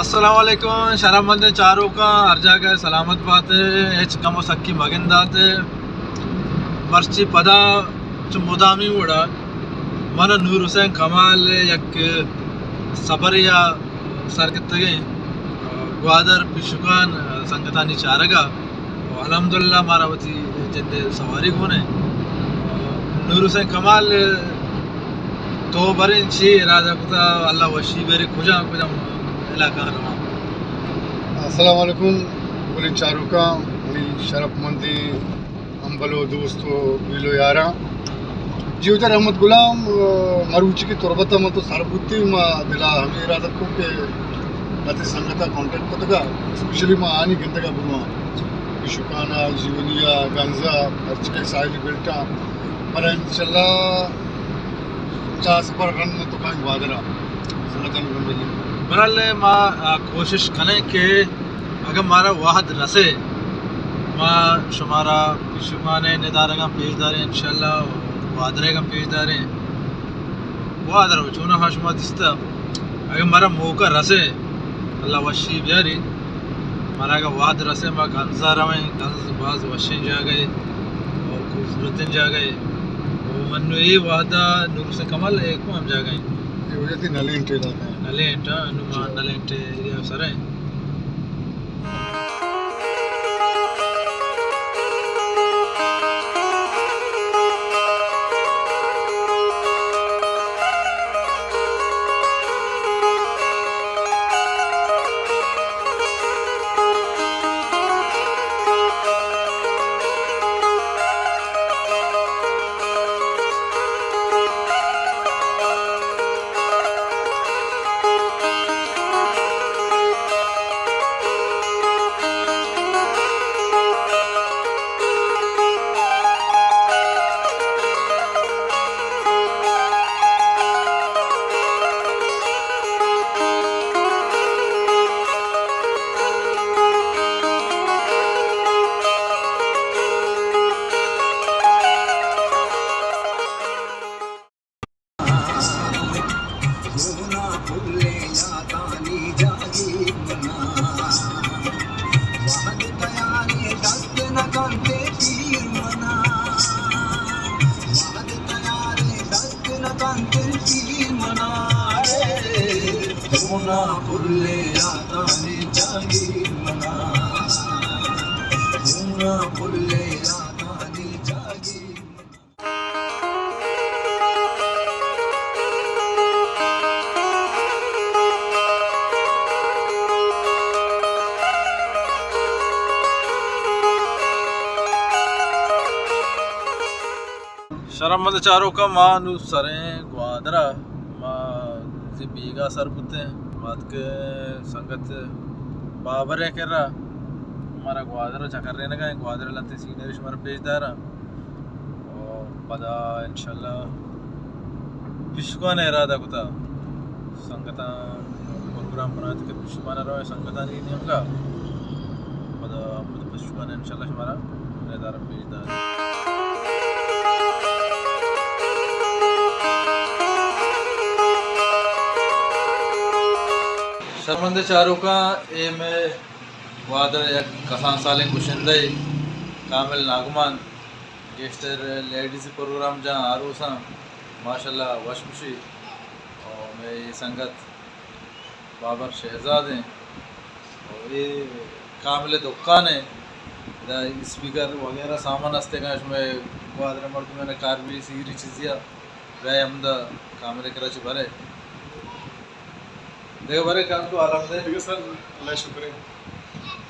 अस्सलाम वालेकुम शराबंद चारों का हर जगह सलामत बात है एच कमो सक्की मगिंदात मर्ची पदा मुदामी उड़ा मन नूर हुसैन कमाल यक सबरिया सरकतगे ग्वादर पिशुकान संगतानी चारगा अल्हम्दुलिल्लाह मारावती जंदे सवारी कोने नूर हुसैन कमाल तो बरिन ची इरादा कुता अल्लाह वशी बेरी कुजा कुजा इलाका अस्सलाम वालेकुम बोले चारुका बोली शरफमंदी अंबलो दोस्तों बिलो यारा जीवता रहमत गुलाम मरुची की तुरबता मत सरबुत्ती मा दिला हमें इरादा को के नते संगता कांटेक्ट को तका स्पेशली मा आनी गंदगा बुमा शुकाना जीवनिया गंजा अर्चके साइल बेल्टा पर इंशाल्लाह चास पर रन तो काई वादरा संगतन गंदगी बहरहाल माँ कोशिश करें कि अगर हमारा वाहद रसे माँ शुमारा पिशुमाने निदारगा पेशदारें इंशाल्लाह वादरेगा पेशदारें वादर हो चुना हाशमा दिस्ता अगर हमारा मौका रसे अल्लाह वशी बियारी हमारा का वाहद रसे माँ गंजा रवें गंज बाज वशी जा गए और खूबसूरत जा गए वो मनु ये वादा नूर से कमल एक को हम जा गए ये वजह थी नलेंटे लाता है नलेंटा नुमा नलेंटे ये सरे शराबंद चारों का माँ नु सरें ग्वादरा माँ जी बीगा सर पुते बात के संगत बाबर है कर रहा हमारा ग्वादरा चकर रहने का ग्वादरा लंते सीनियर हमारा पेशदार और पदा इंशाल्लाह पिशुकान इरादा कुता संगता प्रोग्राम बनाते के पिशुकान रहा है संगता नहीं नियम का पदा पिशुकान इंशाल्लाह हमारा इरादा पेशदार शर्मंद चारों का ए में वादर एक कसान सालें कुशिंदे कामिल नागमान गेस्टर लेडीज़ प्रोग्राम जहाँ आरूसा माशाल्लाह वशमुशी और मैं ये संगत बाबर शहजाद हैं और ये कामिल दुकान है स्पीकर वगैरह सामान हस्ते का इसमें वादर मर्द मैंने कार भी सीरी चीज़िया वह हमदा कामिल कराची भरे देखो बरे काम तो आराम दे ठीक है सर अल्लाह शुक्र है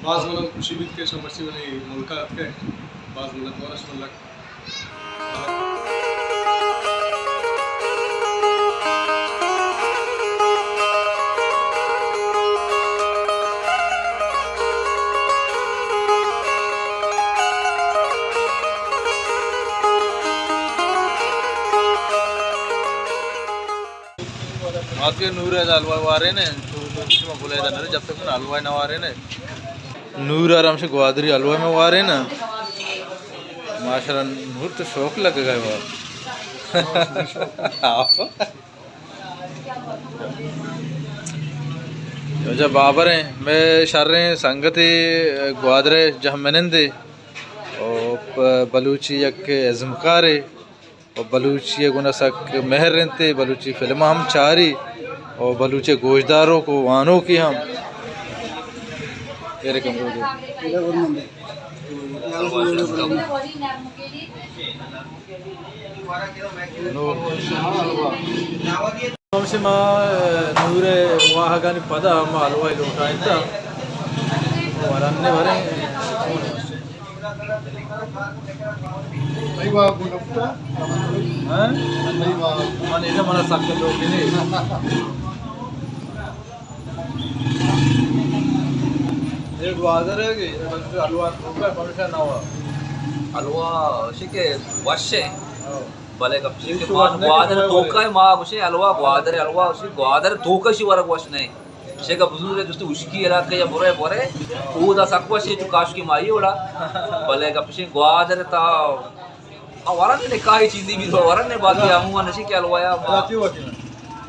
बाज़ मतलब खुशी भी के शमर्सी वाली मुल्का के बाज़ मतलब वारस मुल्क आपके नूर है हलवा वारे ने तो बोले था ना जब तक ना हलवा ना वारे ने नूर आराम से ग्वादरी हलवा में वारे ना माशाल्लाह नूर तो शौक लग गए वो जब बाबर हैं मैं शर्रे संगति ग्वादरे जहमनंदे और बलूची यक अज़मकारे और बलूची गुनसक महर रहते बलूची फिल्म हम चारी और बलूचे गोशदारों को वानों की हम ये रकम से माँ नूरे वाहगानी पदा मालवा लोटाइता और अन्य भरे नहीं बाप मुनफ्ता हैं नहीं बाप मन इधर मना सकते लोग नहीं एक वादर है कि अलवा रुपये परसेंट ना हुआ अलवा शिके वशे भले कपशी के बाद ग्वादर तोका है माँ उसे अलवा उसे ग्वादर तोका शी वरक वश नहीं शेका बुजुर्ग दोस्तों उसकी इलाके या बुरे बुरे वो दा सकवा शे जो काश की माई उड़ा भले कपशी ग्वादर ता वरन ने काई चीज़ी भी वरन ने बात किया मुँह नशी के अलवा या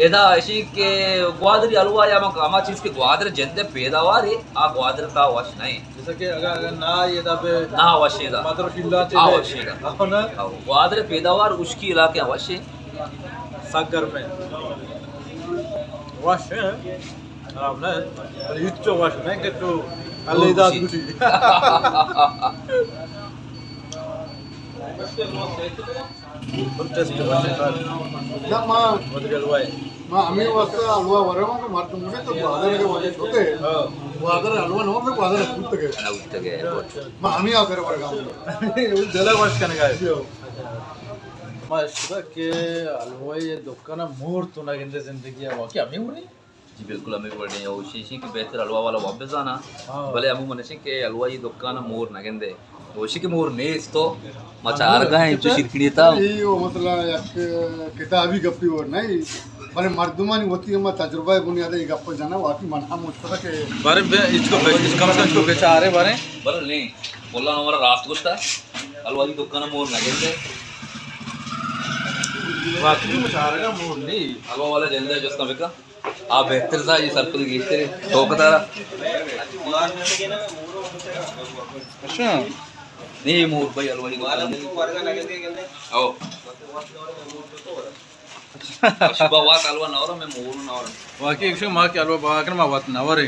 एदा ऐसी के ग्वादरी अलवा या माँ चीज़ के ग्वादर जंदे पैदावार है आ ग्वादर ता वश नहीं जैसे कि अगर ना ये दबे ना अवश्य दा मात्र शिल्ला अवश्य दा ना ग्वादर पैदावार उसकी इलाके अवश्य सागर में वाश है आराम ना इच्चो वाश नहीं कि तो अलैदा दूसरी टेस्ट ना माँ मदर अलवाए माँ हमें वास्ता हलवा वरवा में मारते मुझे तो ग्वादर के वाले छोटे ग्वादर हलवा ना हो ग्वादर दूध के ना उठते गए माँ हमें आकर वर्गा जला वाश करने का है माशा के अलवाए ये दुकान मोर तो ना गिनते जिंदगी है वाकई हमें हो रही जी बिल्कुल हमें बोल रहे हैं वो शीशी की बेहतर हलवा वाला वापस आना भले हम मनसी के हलवा ये दुकान मोर ना गिनते वोशी के मोर नेस तो मचार गए जो शिरकड़ी था ये वो मतलब एक किताबी गप्पी और नहीं पर मर्दुमानी होती है मैं तजुर्बा बुनियाद ये गप्प जाना वाकई मना मुझको कि बारे में इसको कम से कम बेचा आ रहे बारे बरल नहीं बोला हमारा रात कुछ था हलवा की दुकान मोर ना गिनते वाकई में चाह रहे मोर नहीं हलवा वाला जल्द है जिसका बिका आप बेहतर था ये सर्कल गीते तो पता अच्छा नहीं मोर भाई हलवा की दुकान आओ सुबह वात हलवा नवरा मैं मोर नवरा वाकई एक माँ के अलवा बाकर माँ बात नवर है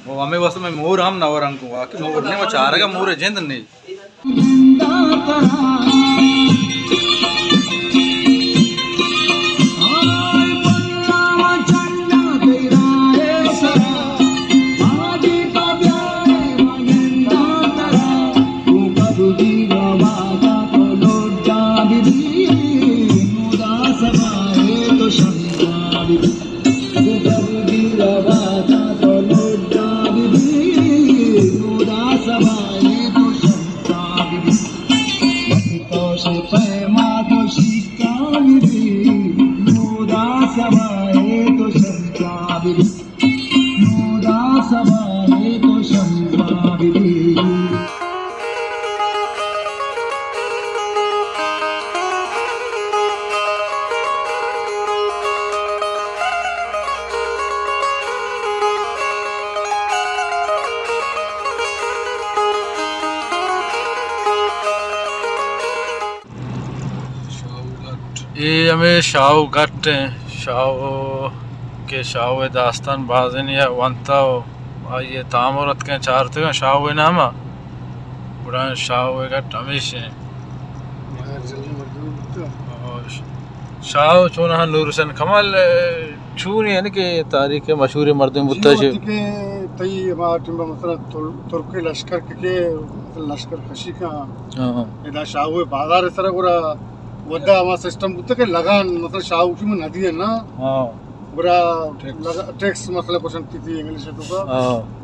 वो हमें वास्तव में मोर हम नवर हमको वाकई मोर नहीं वो चाह रहा मोर है जिंद नहीं ये हमें शाहू घट शाहू के शाहू दास्तान बाजन या वंता ये तामरत के चार थे शाहू नामा बुरा शाहू घट हमेशा शाहू चुना नूर हुसैन कमल छूनी है ना कि तारीख मशहूर मर्द मुत्ताश के तई हमारा मतलब तुर्की लश्कर के लश्कर खशी का इधर शाहू बाजार इस तरह पूरा वद्दा हमारा सिस्टम कुत्ते के लगान मतलब शाहू की में नदी है ना पूरा टैक्स मतलब क्वेश्चन थी इंग्लिश है तो का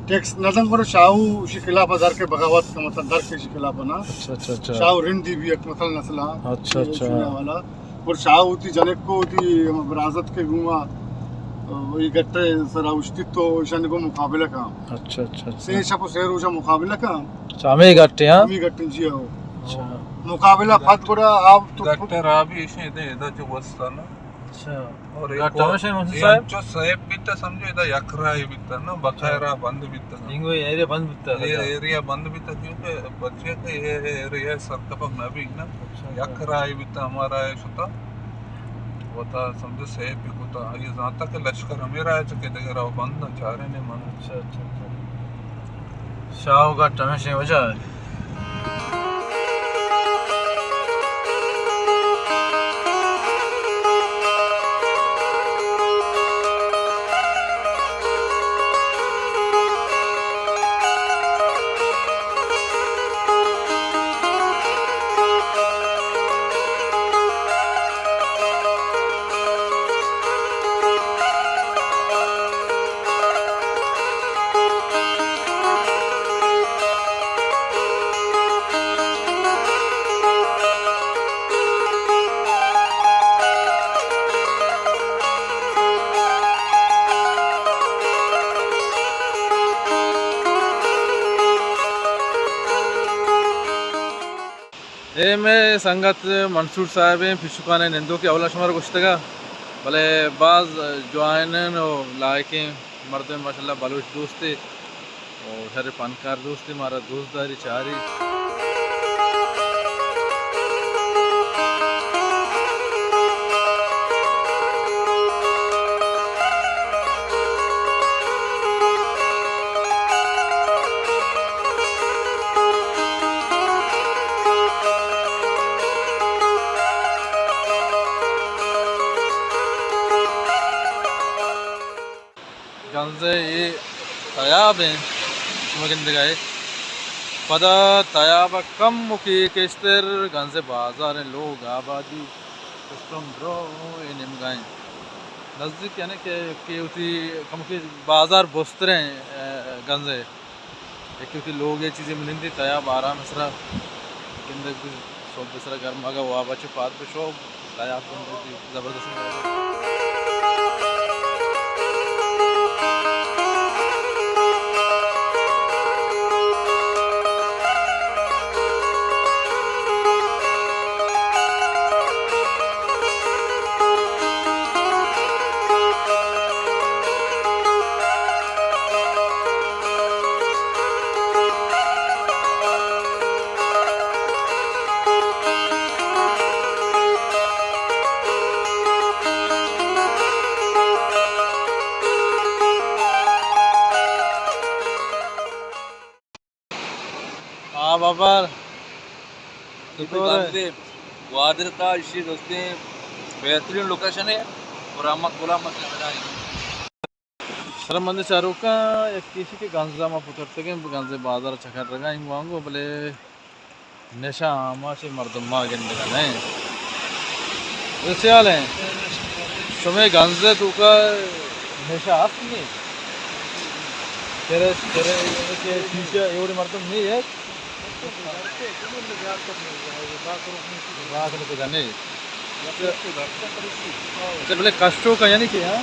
टैक्स नदम पर शाहू के खिलाफ दर के बगावत का मतलब दर के खिलाफ ना अच्छा शाहू रिंदी भी एक मतलब नस्ला अच्छा वाला और शाहू थी जनक को थी विरासत के गुमा वही गट्टे सर अस्तित्व ईशान को मुकाबला का अच्छा से शपो शेर उजा मुकाबला का सामे गट्टे हां मी गट्टे जी हो मुकाबला फत बड़ा आप तो गट्टे राबी इसे दे जो वस्ता ना अच्छा और टमेशे मुंशी साहब जो साहेब बित्ता समझो इधर यकरा ही बित्ता ना बकायरा बंद बित्ता इंगो एरिया बंद बिता ये एरिया बंद बित्ता क्योंकि बच्चे का ये एरिया सरकपक नबी ना यकरा ही बित्ता हमारा है सुता होता समझो साहेब भी होता ये जाता के लश्कर हमेरा है जो के देगा वो बंद ना चाह रहे ने मन अच्छा अच्छा अच्छा शाह का टमेशे वजह है ए में संगत मंसूर साहब हैं फिशुकान नंदो की अवला शुमार गुश्तगा भले बाज जवान और लायके मर्द माशाल्लाह बलूच दोस्ती और हरे फनकार दोस्ती मारा दोस्तदारी चारी गंजे ये तयाब हैं मगिंदगाए पदा तयाब कम मुकी केस्तर गंजे बाजार लोग आबादी सिस्टम ड्रो इन गाएं नज़दीक यानी कि उसी कम की बाजार बस्तरे गंजे क्योंकि लोग ये चीज़ें मिलेंगी तयाब आराम इसरा जिंदगी सब दूसरा घर मगा हुआ बच्चे पात पे शो तयाब ज़बरदस्त हाँ बाबा ग्वादर का इसी दोस्ती बेहतरीन लोकेशन है और अहमद गुलाम मसला शर्मंद चारों का एक किसी के गांजा में पुतरते के गांजे बाजार चखर रगा इन वांगो भले नशा आमा से मर्दमा गिंद का नहीं वैसे हाल है समय गांजे तू का नशा आती नहीं तेरे तेरे के शीशे एवढे मर्दम नहीं है नहीं बोले कष्टों का यानी कि हाँ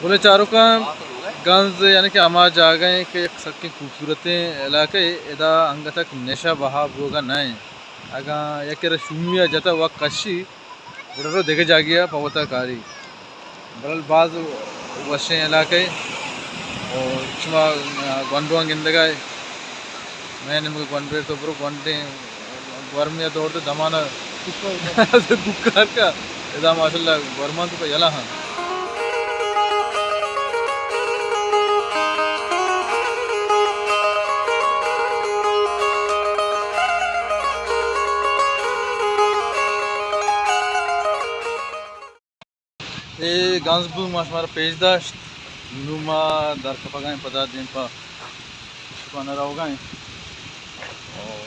बोले चारों का गंज यानी कि आमाज आ गए कि एक सबके खूबसूरत इलाके इदा अंग तक नशा बहा होगा नहीं आगा एक शून्य जता वह कशी बड़ो देखे जा गया पवता कारी बरल बाज वशे इलाके और चुमा गंडुआ गिंदगा मैं निम्न गंडे तो ब्रो गंडे गर्मी दौड़ते दमाना दुक्कार का इदा माशाल्लाह गर्मा तो यला हाँ ये गांसबू माशमार पेज दाश्त नुमा दर कपगाएं पदा दिन पा शुकाना रावगाएं और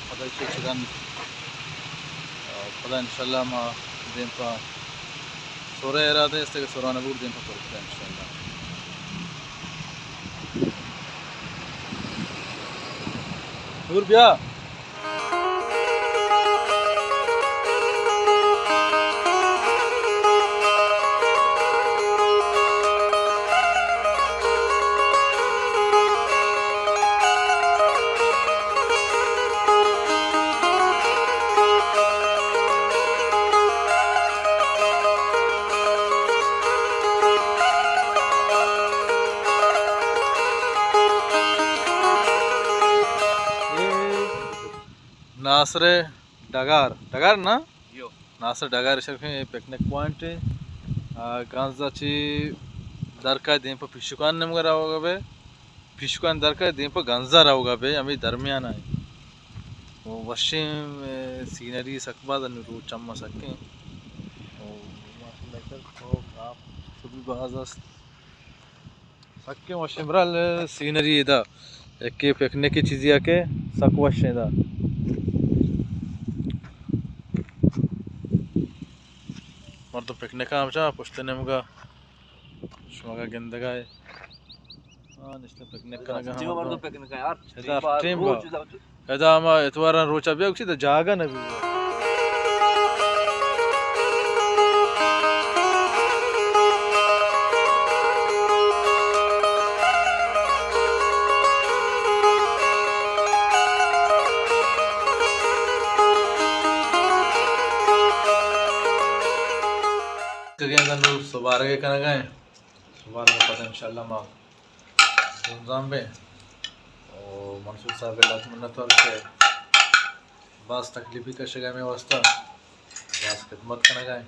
पदा चिकन पदा इंशाल्लाह मा दिन पा सोरे इरादे इससे सोराना बूर दिन पा करते हैं इंशाल्लाह दूर बिया नासर डगार डगार ना यो नासर डगार शर्फे पिकनिक पॉइंट गांजाची दरका दें पर पिशुकान नमगा राहोगा बे पिशुकान दरका दें पर गांजा राहोगा बे अमी दरमियान है वो वशे सीनरी सकबा रू चम्मा सके सभी बाज़ सके वशे मरल सीनरी इदा एक के पिकनिक की चीज़ आके सक वशे इदा मर तो पिकनिक आमचा पुश्ते नमगा शुमागा गंदगा है निश्चित पिकनिक करना जीवा मर्दो पिकनिक यार इदा टीम बा इदा हम इतवारा रोचा भी उसी तो जागा न भी करिए सुबार के करना गए सुबार का पता इंशाल्लाह माँ धूमधाम पे और मनसूर साहब के लात मन्नत और के बास तकलीफी का शगा में वास्ता बास खिदमत करना गए